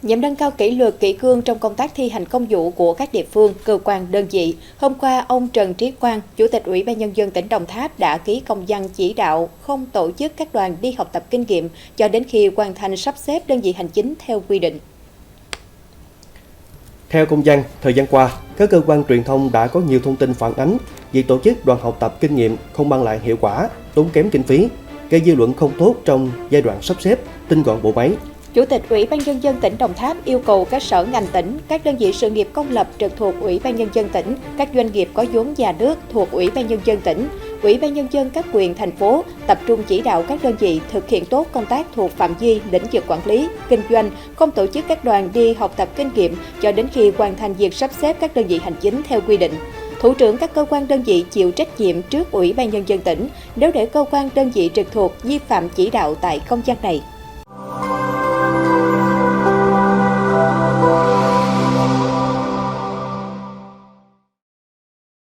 Nhằm nâng cao kỷ luật kỷ cương trong công tác thi hành công vụ của các địa phương, cơ quan, đơn vị, hôm qua ông Trần Trí Quang, Chủ tịch Ủy ban Nhân dân tỉnh Đồng Tháp đã ký công văn chỉ đạo không tổ chức các đoàn đi học tập kinh nghiệm cho đến khi hoàn thành sắp xếp đơn vị hành chính theo quy định. Theo công văn, thời gian qua, các cơ quan truyền thông đã có nhiều thông tin phản ánh việc tổ chức đoàn học tập kinh nghiệm không mang lại hiệu quả, tốn kém kinh phí, gây dư luận không tốt trong giai đoạn sắp xếp, tinh gọn bộ máy. Chủ tịch Ủy ban Nhân dân tỉnh Đồng Tháp yêu cầu các sở ngành tỉnh, các đơn vị sự nghiệp công lập trực thuộc Ủy ban Nhân dân tỉnh, các doanh nghiệp có vốn nhà nước thuộc Ủy ban Nhân dân tỉnh, Ủy ban Nhân dân các huyện, thành phố tập trung chỉ đạo các đơn vị thực hiện tốt công tác thuộc phạm vi lĩnh vực quản lý, kinh doanh, không tổ chức các đoàn đi học tập kinh nghiệm cho đến khi hoàn thành việc sắp xếp các đơn vị hành chính theo quy định. Thủ trưởng các cơ quan đơn vị chịu trách nhiệm trước Ủy ban Nhân dân tỉnh nếu để cơ quan đơn vị trực thuộc vi phạm chỉ đạo tại công văn này.